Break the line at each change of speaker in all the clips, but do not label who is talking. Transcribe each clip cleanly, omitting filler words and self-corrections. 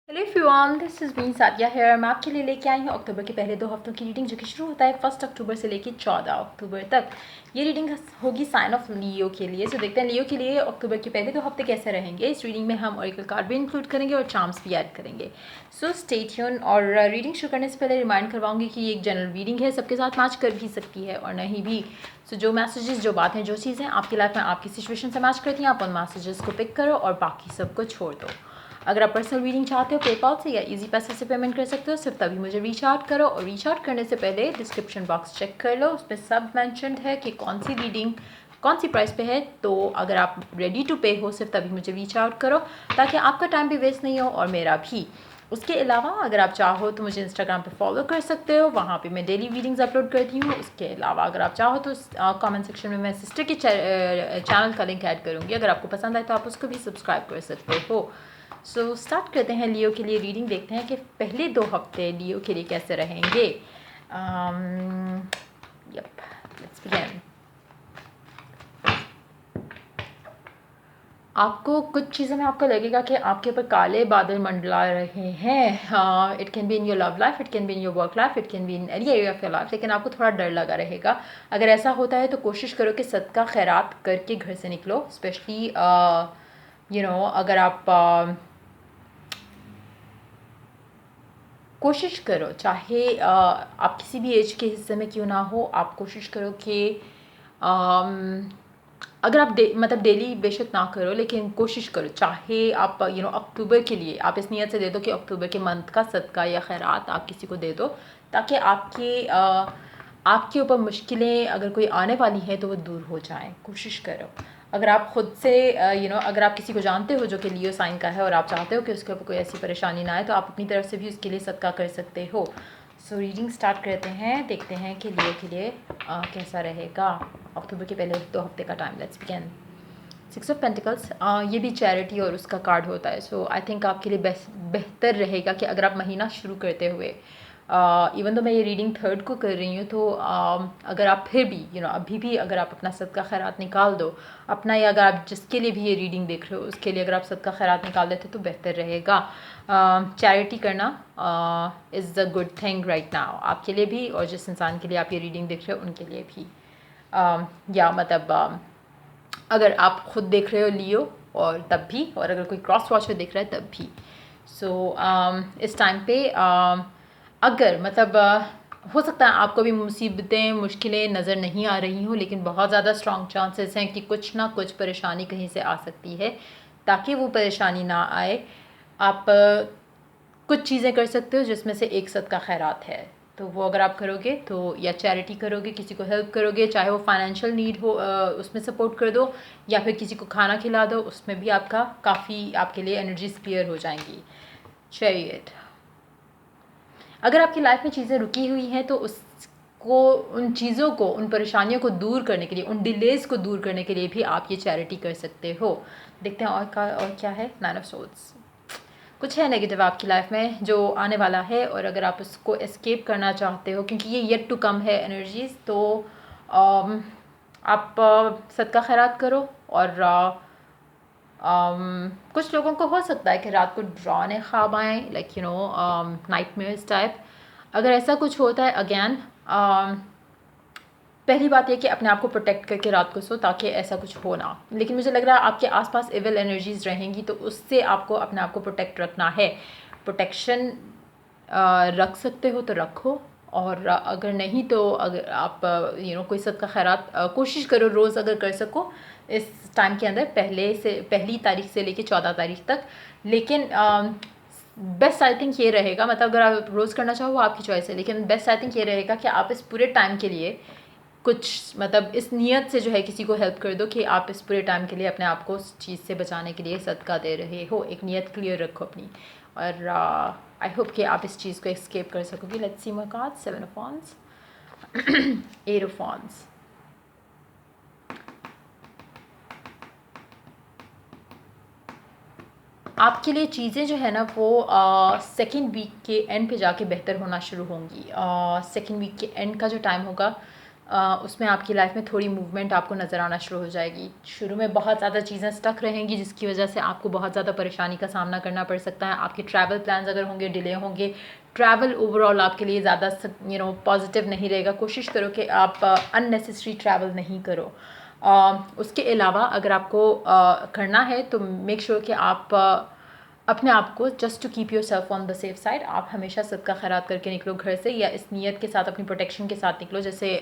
Hello everyone, this is me Sadia here. मैं आपके लिए लेके आई हूँ अक्टूबर के पहले 2 हफ्तों की रीडिंग, जो कि शुरू होता है 1 अक्टूबर से लेके 14 अक्टूबर तक। ये रीडिंग होगी साइन ऑफ लियो के लिए। सो देखते हैं लियो के लिए अक्टूबर के पहले 2 हफ्ते कैसे रहेंगे। इस रीडिंग में हम ऑरिकल कार्ड भी इंक्लूड करेंगे और चार्म्स भी ऐड करेंगे। So stay tune. और रीडिंग शुरू करने से पहले रिमाइंड करवाऊंगी कि ये एक जनरल रीडिंग है, सबके साथ मैच कर भी सकती है और नहीं भी। सो जो मैसेजेस, जो बातें, जो चीज़ें आपकी लाइफ में आपकी सिचुएशन से मैच करती हैं, आप उन मैसेजेस को पिक करो और बाकी सबको छोड़ दो। अगर आप पर्सनल रीडिंग चाहते हो पेपाल से या इजी पैसे से पेमेंट कर सकते हो, सिर्फ तभी मुझे रीच आउट करो। और रीच आउट करने से पहले डिस्क्रिप्शन बॉक्स चेक कर लो, उसमें सब मैंशनड है कि कौन सी रीडिंग कौन सी प्राइस पे है। तो अगर आप रेडी टू पे हो, सिर्फ तभी मुझे रीच आउट करो, ताकि आपका टाइम भी वेस्ट नहीं हो और मेरा भी। उसके अलावा अगर आप चाहो तो मुझे इंस्टाग्राम पे फॉलो कर सकते हो, वहाँ पे मैं डेली रीडिंग्स अपलोड करती हूँ। उसके अलावा अगर आप चाहो तो कमेंट सेक्शन में मैं सिस्टर के चैनल का लिंक ऐड करूँगी, अगर आपको पसंद आए तो आप उसको भी सब्सक्राइब कर सकते हो। सो स्टार्ट करते हैं लियो के लिए रीडिंग। देखते हैं कि पहले 2 हफ्ते लियो के लिए कैसे रहेंगे। Yup, let's begin. आपको कुछ चीज़ों में आपको लगेगा कि आपके ऊपर काले बादल मंडला रहे हैं। It can be in your love life, it can be in your work life, it can be in any area of your life, लेकिन आपको थोड़ा डर लगा रहेगा। अगर ऐसा होता है तो कोशिश करो कि सदका खैरात करके घर से निकलो। स्पेशली अगर आप कोशिश करो, चाहे आप किसी भी एज के हिस्से में क्यों ना हो, आप कोशिश करो कि अगर आप मतलब डेली बेशक ना करो, लेकिन कोशिश करो, चाहे आप अक्टूबर के लिए आप इस नीयत से दे दो कि अक्टूबर के मंथ का सदका या खैरात आप किसी को दे दो, ताकि आपके ऊपर मुश्किलें अगर कोई आने वाली है तो वो दूर हो जाएं। कोशिश करो। अगर आप खुद से अगर आप किसी को जानते हो जो कि लियो साइन का है और आप चाहते हो कि उसके ऊपर कोई ऐसी परेशानी ना आए, तो आप अपनी तरफ से भी उसके लिए सदका कर सकते हो। सो रीडिंग स्टार्ट करते हैं, देखते हैं कि लियो के लिए कैसा रहेगा अक्टूबर के पहले 2 हफ्ते का time. Let's begin. 6 of pentacles, ये भी चैरिटी और उसका कार्ड होता है। सो आई थिंक आपके लिए बेहतर रहेगा कि अगर आप महीना शुरू करते हुए, इवन तो मैं ये रीडिंग 3rd को कर रही हूँ, तो अगर आप फिर भी अभी भी अगर आप अपना सदका खैरात निकाल दो अपना, या अगर आप जिसके लिए भी ये रीडिंग देख रहे हो उसके लिए अगर आप सदका खैरात निकाल देते तो बेहतर रहेगा। चैरिटी करना is the good thing right now, आपके लिए भी और जिस इंसान के लिए आप ये रीडिंग देख रहे हो उनके लिए भी। या मतलब अगर आप खुद देख रहे हो लियो और तब भी, और अगर कोई क्रॉस वॉचर देख रहा है तब भी। सो इस टाइम पे अगर मतलब हो सकता है आपको भी मुसीबतें मुश्किलें नज़र नहीं आ रही हों, लेकिन बहुत ज़्यादा स्ट्रॉन्ग चांसेस हैं कि कुछ ना कुछ परेशानी कहीं से आ सकती है। ताकि वो परेशानी ना आए, आप कुछ चीज़ें कर सकते हो, जिसमें से एक सदका खैरात है। तो वो अगर आप करोगे तो, या चैरिटी करोगे, किसी को हेल्प करोगे, चाहे वो फाइनेंशियल नीड हो उसमें सपोर्ट कर दो, या फिर किसी को खाना खिला दो, उसमें भी आपका काफ़ी आपके लिए एनर्जीज क्लियर हो जाएंगी। चैरियट, अगर आपकी लाइफ में चीज़ें रुकी हुई हैं तो उसको, उन चीज़ों को, उन परेशानियों को दूर करने के लिए, उन डिलेज़ को दूर करने के लिए भी आप ये चैरिटी कर सकते हो। देखते हैं और क्या है। 9 ऑफ सोर्ड्स, कुछ है नेगेटिव आपकी लाइफ में जो आने वाला है, और अगर आप उसको एस्केप करना चाहते हो, क्योंकि ये येट टू कम है एनर्जीज, तो आप सदका खैरात करो। और कुछ लोगों को हो सकता है कि रात को डरावने ख्वाब आएँ, लाइक नाइटमेयर्स टाइप। अगर ऐसा कुछ होता है, अगेन पहली बात ये कि अपने आप को प्रोटेक्ट करके रात को सो, ताकि ऐसा कुछ हो ना। लेकिन मुझे लग रहा है आपके आसपास इविल एनर्जीज रहेंगी, तो उससे आपको अपने आप को प्रोटेक्ट रखना है। प्रोटेक्शन रख सकते हो तो रखो, और अगर नहीं तो अगर आप कोई सदका खैरात कोशिश करो रोज़ अगर कर सको इस टाइम के अंदर, पहली तारीख से लेके 14 तारीख तक। लेकिन बेस्ट आई थिंक ये रहेगा, मतलब अगर आप रोज़ करना चाहो वो आपकी चॉइस है, लेकिन बेस्ट आई थिंक ये रहेगा कि आप इस पूरे टाइम के लिए कुछ, मतलब इस नियत से जो है किसी को हेल्प कर दो कि आप इस पूरे टाइम के लिए अपने आप को उस चीज़ से बचाने के लिए सदका दे रहे हो। एक नियत क्लियर रखो अपनी, और आई होप कि आप इस चीज़ को एस्केप कर सकोगे। Let's see my card. 7 of wands, 8 of wands, आपके लिए चीज़ें जो है ना वो सेकेंड वीक के एंड पे जाके बेहतर होना शुरू होंगी। सेकेंड वीक के एंड का जो टाइम होगा, उसमें आपकी लाइफ में थोड़ी मूवमेंट आपको नज़र आना शुरू हो जाएगी। शुरू में बहुत ज़्यादा चीज़ें स्टक रहेंगी, जिसकी वजह से आपको बहुत ज़्यादा परेशानी का सामना करना पड़ सकता है। आपके ट्रैवल प्लान्स अगर होंगे डिले होंगे, ट्रैवल ओवरऑल आपके लिए ज़्यादा पॉजिटिव नहीं रहेगा। कोशिश करो कि आप अननेसेसरी ट्रैवल नहीं करो। उसके अलावा अगर आपको करना है तो मेक श्योर कि आप अपने आप को just to keep yourself on the safe side, आप हमेशा सदका खैरात करके निकलो घर से, या इस नीयत के साथ अपनी प्रोटेक्शन के साथ निकलो। जैसे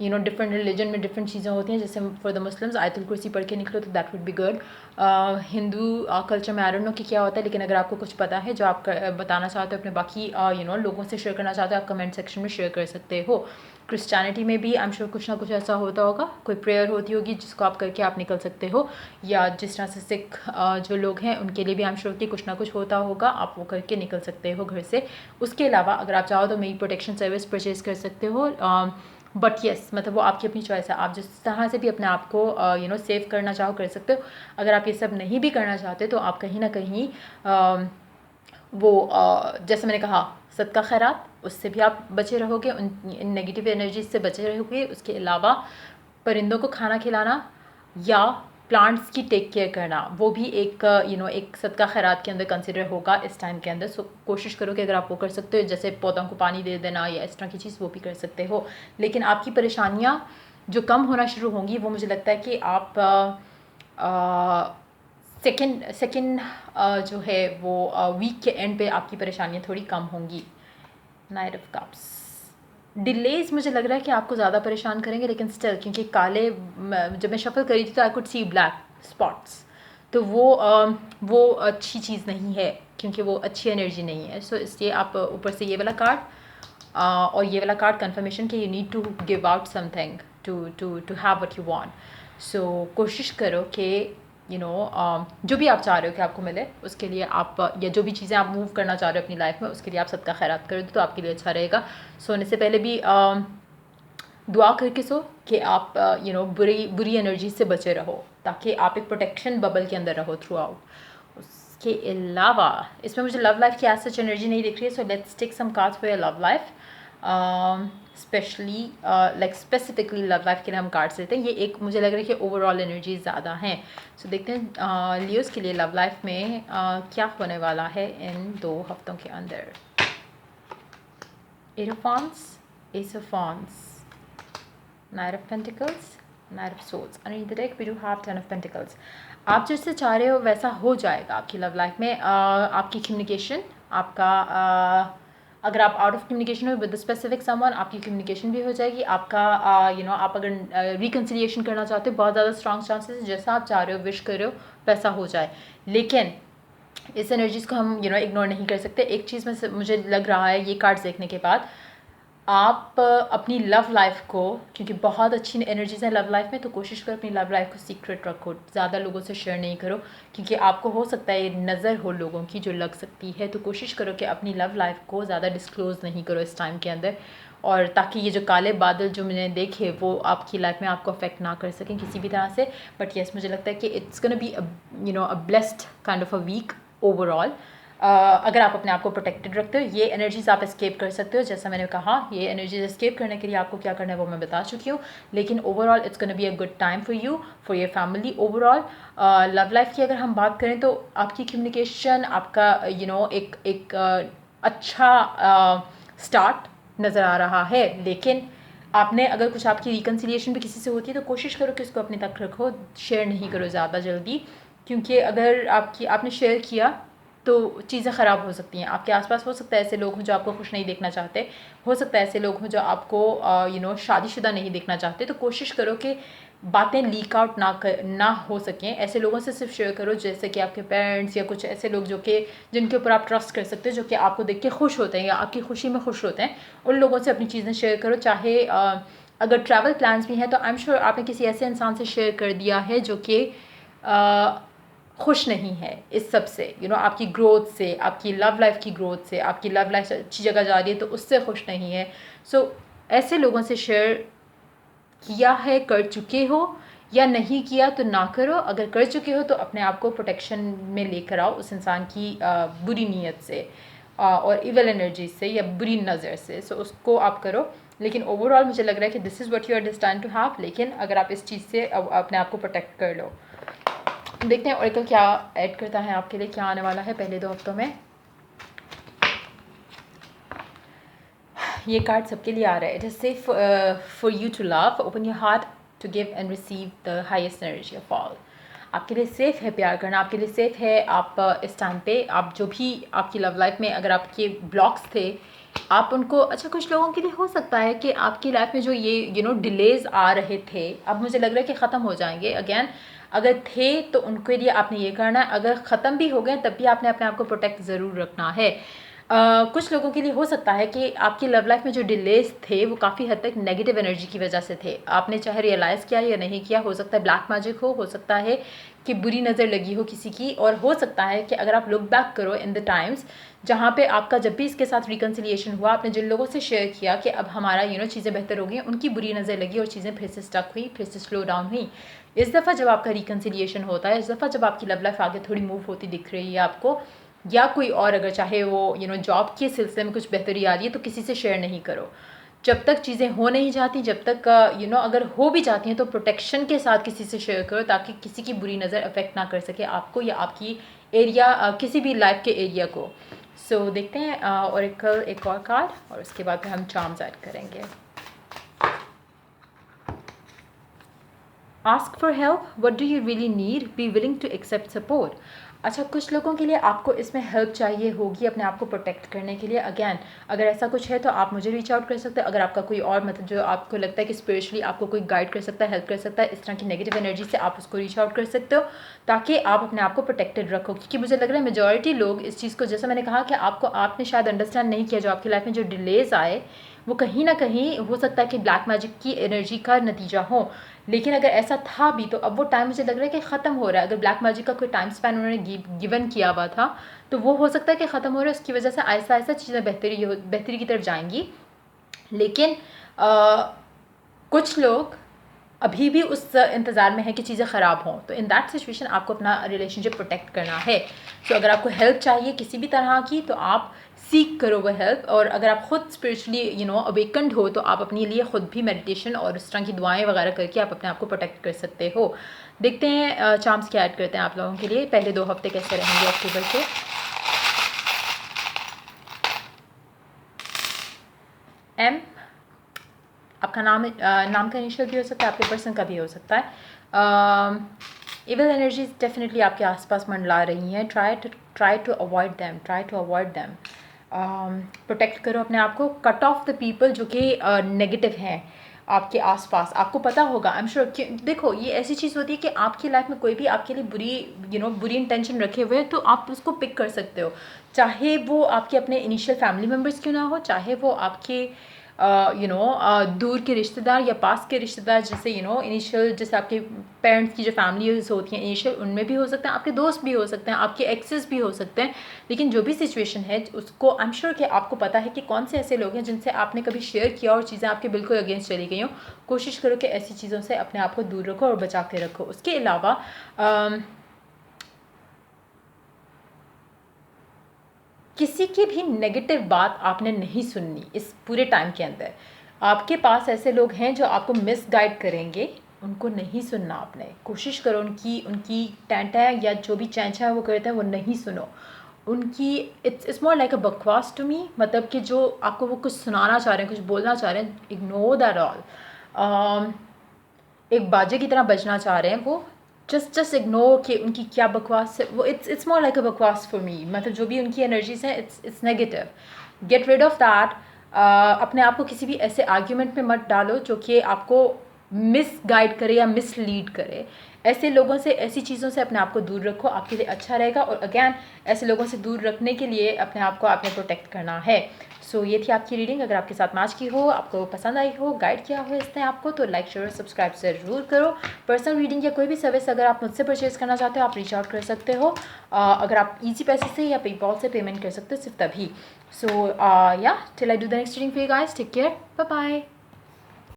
डिफरेंट रिलीजन में डिफरेंट चीज़ें होती हैं। जैसे फॉर द मुस्लिम्स आयतुल कुर्सी पढ़ के निकलो तो that would be good. Hindu culture में आई डोंट नो कि क्या होता है, लेकिन अगर आपको कुछ पता है जो आप बताना चाहते हो अपने बाकी लोगों से शेयर करना चाहते हो, आप कमेंट सेक्शन में शेयर कर सकते हो। क्रिश्चियनिटी में भी आई एम श्योर कुछ ना कुछ ऐसा होता होगा, कोई प्रेयर होती होगी जिसको आप करके आप निकल सकते हो, या जिस तरह से सिख जो लोग हैं उनके लिए भी आई एम श्योर कि कुछ ना कुछ होता होगा, आप वो करके निकल सकते हो घर से। उसके अलावा अगर आप चाहो तो मेरी प्रोटेक्शन सर्विस परचेज कर सकते हो, बट येस मतलब वो आपकी अपनी चॉइस है। आप जिस तरह से भी अपने आप को सेव करना चाहो कर सकते हो। अगर आप ये सब नहीं भी करना चाहते तो आप कहीं ना कहीं जैसे मैंने कहा सदका खैरात, उससे भी आप बचे रहोगे, उन नेगेटिव एनर्जीज से बचे रहोगे। उसके अलावा परिंदों को खाना खिलाना या प्लांट्स की टेक केयर करना, वो भी एक एक सदका खैरात के अंदर कंसिडर होगा इस टाइम के अंदर। सो कोशिश करो कि अगर आप वो कर सकते हो, जैसे पौधों को पानी दे देना या इस तरह की चीज़, वो भी कर सकते हो। लेकिन आपकी परेशानियाँ जो कम होना शुरू होंगी वो मुझे लगता है कि आप सेकेंड जो है वो वीक के एंड पे आपकी परेशानियाँ थोड़ी कम होंगी। नाइट ऑफ कप्स डिलेज मुझे लग रहा है कि आपको ज़्यादा परेशान करेंगे, लेकिन स्टिल क्योंकि काले जब मैं शफल करी थी तो I could see black spots, तो वो अच्छी चीज़ नहीं है, क्योंकि वो अच्छी एनर्जी नहीं है। सो इसलिए आप ऊपर से ये वाला कार्ड और ये वाला कार्ड कंफर्मेशन कि you need to give out something to have what you want. So कोशिश करो कि जो भी आप चाह रहे हो कि आपको मिले, उसके लिए आप या जो भी चीज़ें आप मूव करना चाह रहे हो अपनी लाइफ में, उसके लिए आप सदका खैरात कर दो तो आपके लिए अच्छा रहेगा। सोने से पहले भी दुआ करके सो कि आप बुरी एनर्जी से बचे रहो, ताकि आप एक प्रोटेक्शन बबल के अंदर रहो थ्रू आउट। उसके अलावा इसमें मुझे लव लाइफ की एज सच एनर्जी नहीं दिख रही है। So let's take some cards for your love life, specially specifically love life के लिए हम कार्ड्स लेते हैं। ये एक मुझे लग रहा है कि ओवरऑल एनर्जी ज़्यादा हैं। सो देखते हैं लियोस के लिए लव लाइफ में क्या होने वाला है इन 2 हफ्तों के अंदर। एरोफॉन्स, ace of wands, knight of pentacles, knight of swords. Underneath the deck we do have 10 of pentacles. आप जैसे चाह रहे हो वैसा हो जाएगा आपकी लव लाइफ में। आपकी कम्युनिकेशन, आपका अगर आप आउट ऑफ कम्युनिकेशन हो विद स्पेसिफिक समवन, आपकी कम्युनिकेशन भी हो जाएगी। आपका आप अगर रिकन्सिलिएशन करना चाहते हो, बहुत ज़्यादा स्ट्रॉन्ग चांसेस जैसा आप चाह रहे हो, विश कर रहे हो वैसा हो जाए। लेकिन इस एनर्जीज़ को हम इग्नोर नहीं कर सकते। एक चीज़ में मुझे लग रहा है ये कार्ड्स देखने के बाद, आप अपनी लव लाइफ को, क्योंकि बहुत अच्छी एनर्जीज़ हैं लव लाइफ में, तो कोशिश करो अपनी लव लाइफ को सीक्रेट रखो, ज़्यादा लोगों से शेयर नहीं करो, क्योंकि आपको हो सकता है ये नज़र हो लोगों की जो लग सकती है। तो कोशिश करो कि अपनी लव लाइफ को ज़्यादा डिस्क्लोज़ नहीं करो इस टाइम के अंदर, और ताकि ये जो काले बादल जो मैंने देखे वो आपकी लाइफ में आपको अफेक्ट ना कर सकें किसी भी तरह से। बट येस मुझे लगता है कि it's gonna be a blessed kind of a week overall. अगर आप अपने आप को प्रोटेक्टेड रखते हो, ये एनर्जीज़ आप एस्केप कर सकते हो। जैसा मैंने कहा, ये एनर्जीज एस्केप करने के लिए आपको क्या करना है वो मैं बता चुकी हूँ। लेकिन overall it's gonna be a good time for you, for your family. Overall love life की अगर हम बात करें तो आपकी कम्युनिकेशन, आपका एक अच्छा स्टार्ट नज़र आ रहा है। लेकिन आपने अगर कुछ आपकी रिकन्सिलिएशन भी किसी से होती है तो कोशिश करो कि उसको अपने तक रखो, शेयर नहीं करो ज़्यादा जल्दी, क्योंकि अगर आपने शेयर किया तो चीज़ें ख़राब हो सकती हैं। आपके आसपास हो सकता है ऐसे लोग हों जो आपको खुश नहीं देखना चाहते, हो सकता है ऐसे लोग हों जो आपको शादीशुदा नहीं देखना चाहते। तो कोशिश करो कि बातें लीक आउट ना हो सकें। ऐसे लोगों से सिर्फ शेयर करो जैसे कि आपके पेरेंट्स या कुछ ऐसे लोग जिनके ऊपर आप ट्रस्ट कर सकते हो, जो कि आपको देख के खुश होते हैं या आपकी खुशी में खुश होते हैं। उन लोगों से अपनी चीज़ें शेयर करो। चाहे अगर ट्रैवल प्लान्स भी हैं तो आई एम श्योर आपने किसी ऐसे इंसान से शेयर कर दिया है जो कि खुश नहीं है इस सब से, आपकी ग्रोथ से, आपकी लव लाइफ की ग्रोथ से, आपकी लव लाइफ अच्छी जगह जा रही है तो उससे खुश नहीं है। सो ऐसे लोगों से शेयर किया है, कर चुके हो या नहीं किया तो ना करो। अगर कर चुके हो तो अपने आप को प्रोटेक्शन में लेकर आओ उस इंसान की बुरी नीयत से और इवल एनर्जी से या बुरी नज़र से। सो उसको आप करो। लेकिन ओवरऑल मुझे लग रहा है कि this is what you are destined to have. लेकिन अगर आप इस चीज़ से अपने आप को प्रोटेक्ट कर लो। देखते हैं ऑरेकल क्या ऐड करता है आपके लिए, क्या आने वाला है पहले 2 हफ्तों में। ये कार्ड सबके लिए आ रहा है। It is safe for you to love, open your heart to give and receive the highest energy of all. आपके लिए सेफ़ है प्यार करना, आपके लिए सेफ़ है। आप इस टाइम पे आप जो भी आपकी लव लाइफ में अगर आपके ब्लॉक्स थे आप उनको, अच्छा कुछ लोगों के लिए हो सकता है कि आपकी लाइफ में जो ये डिलेज़ आ रहे थे अब मुझे लग रहा है कि ख़त्म हो जाएंगे। अगेन अगर थे तो उनके लिए आपने ये करना है, अगर ख़त्म भी हो गए तब भी आपने अपने आप को प्रोटेक्ट ज़रूर रखना है। कुछ लोगों के लिए हो सकता है कि आपकी लव लाइफ में जो डिलेज थे वो काफ़ी हद तक नेगेटिव एनर्जी की वजह से थे। आपने चाहे रियलाइज़ किया या नहीं किया, हो सकता है ब्लैक मैजिक हो सकता है कि बुरी नज़र लगी हो किसी की, और हो सकता है कि अगर आप लुक बैक करो इन द टाइम्स जहाँ पे आपका जब भी इसके साथ रिकन्सिलिएशन हुआ, आपने जिन लोगों से शेयर किया कि अब हमारा चीज़ें बेहतर हो गई, उनकी बुरी नज़र लगी और चीज़ें फिर से स्टक हुई, फिर से स्लो डाउन हुई। इस दफ़ा जब आपका रिकन्सिलिएशन होता है, इस दफ़ा जब आपकी लव लाइफ आगे थोड़ी मूव होती दिख रही है आपको, या कोई और अगर चाहे वो जॉब के सिलसिले में कुछ बेहतरी आ रही है, तो किसी से शेयर नहीं करो जब तक चीज़ें हो नहीं जाती। जब तक अगर हो भी जाती हैं तो प्रोटेक्शन के साथ किसी से शेयर करो ताकि किसी की बुरी नज़र अफेक्ट ना कर सके आपको या आपकी एरिया किसी भी लाइफ के एरिया को। सो देखते हैं ऑरेकल एक और कार्ड और उसके बाद फिर हम चार्म्स ऐड करेंगे। Ask for help, what do you really need, be willing to accept support. अच्छा कुछ लोगों के लिए आपको इसमें हेल्प चाहिए होगी अपने आप को प्रोटेक्ट करने के लिए। अगेन अगर ऐसा कुछ है तो आप मुझे रीच आउट कर सकते हैं। अगर आपका कोई और मतलब जो आपको लगता है कि स्पिरिचुअली आपको कोई गाइड कर सकता है, हेल्प कर सकता है इस तरह की नेगेटिव एनर्जी से, आप उसको रीच आउट कर सकते हो ताकि आप अपने आप को प्रोटेक्टेड रखो। क्योंकि मुझे लग रहा है मेजॉरिटी लोग इस चीज़ को, जैसा मैंने कहा कि आपने शायद अंडरस्टैंड नहीं किया, जो आपकी लाइफ में जो डिलेज आए वो कहीं ना कहीं हो सकता है कि ब्लैक मैजिक की एनर्जी का नतीजा हो। लेकिन अगर ऐसा था भी तो अब वो टाइम मुझे लग रहा है कि ख़त्म हो रहा है। अगर ब्लैक मैजिक का कोई टाइम स्पैन उन्होंने गिवन किया हुआ था तो वो हो सकता है कि ख़त्म हो रहा है, उसकी वजह से ऐसा ऐसा चीज़ें बेहतरी की तरफ जाएंगी। लेकिन कुछ लोग अभी भी उस इंतज़ार में है कि चीज़ें ख़राब हों, तो इन दैट सिचुएशन आपको अपना रिलेशनशिप प्रोटेक्ट करना है। सो अगर आपको हेल्प चाहिए किसी भी तरह की तो आप सीख करो वो हेल्प, और अगर आप खुद स्पिरिचुअली अवेकन्ड हो तो आप अपने लिए खुद भी मेडिटेशन और उस तरह की दुआएं वगैरह करके आप अपने आप को प्रोटेक्ट कर सकते हो। देखते हैं चार्म्स क्या ऐड करते हैं आप लोगों के लिए, पहले 2 हफ्ते कैसे रहेंगे अक्टूबर के। एम आपका नाम का इनिशियल भी हो सकता है, आपके पर्सन का भी हो सकता है। इविल एनर्जीज डेफिनेटली आपके आसपास मंडला रही हैं। Try to avoid them. Protect करो अपने आप को। कट ऑफ द पीपल जो कि नेगेटिव हैं आपके आसपास। आपको पता होगा, आई एम श्योर कि देखो ये ऐसी चीज़ होती है कि आपकी लाइफ में कोई भी आपके लिए बुरी इंटेंशन रखे हुए हैं तो आप उसको पिक कर सकते हो, चाहे वो आपके अपने इनिशियल फैमिली मेम्बर्स क्यों ना हो, चाहे वो आपके दूर के रिश्तेदार या पास के रिश्तेदार, जैसे इनिशियल जैसे आपके पेरेंट्स की जो फैमिलीज होती हैं इनिशियल, उनमें भी हो सकते हैं, आपके दोस्त भी हो सकते हैं, आपके एक्सेस भी हो सकते हैं। लेकिन जो भी सिचुएशन है उसको आई एम श्योर कि आपको पता है कि कौन से ऐसे लोग हैं जिनसे आपने कभी शेयर किया और चीज़ें आपके बिल्कुल अगेंस्ट चली गई हों। कोशिश करो कि ऐसी चीज़ों से अपने आप को दूर रखो और बचा के रखो। उसके अलावा किसी की भी नेगेटिव बात आपने नहीं सुननी इस पूरे टाइम के अंदर। आपके पास ऐसे लोग हैं जो आपको मिसगाइड करेंगे, उनको नहीं सुनना। आपने कोशिश करो उनकी टैंटा या जो भी चैंचा है वो करते हैं वो नहीं सुनो उनकी। इट्स मोर लाइक अ बकवास टू मी, मतलब कि जो आपको वो कुछ सुनाना चाह रहे हैं, कुछ बोलना चाह रहे हैं, इग्नोर दैट ऑल। एक बाजे की तरह बजना चाह रहे हैं वो, जस्ट इग्नोर कि उनकी क्या बकवास है वो। इट्स मोर लाइक अ बकवास फॉर मी, मतलब जो भी उनकी एनर्जीज हैं it's negative. Get rid of that. अपने आप को किसी भी ऐसे आर्ग्यूमेंट में मत डालो जो कि आपको मिस गाइड करे या मिसलीड करे। ऐसे लोगों से, ऐसी चीज़ों से अपने आप को दूर रखो, आपके लिए अच्छा रहेगा। और अगैन ऐसे लोगों से दूर रखने के लिए अपने आप को आपने प्रोटेक्ट करना है। सो ये थी आपकी रीडिंग। अगर आपके साथ मैच की हो, आपको पसंद आई हो, गाइड किया हो इसने आपको, तो लाइक शेयर सब्सक्राइब ज़रूर करो। पर्सनल रीडिंग या कोई भी सर्विस अगर आप मुझसे परचेज़ करना चाहते हो आप रीच आउट कर सकते हो। अगर आप ईजी पैसे से या पेपॉल से पेमेंट कर सकते हो सिर्फ तभी। So yeah till I do the next reading for you guys, take care, bye bye.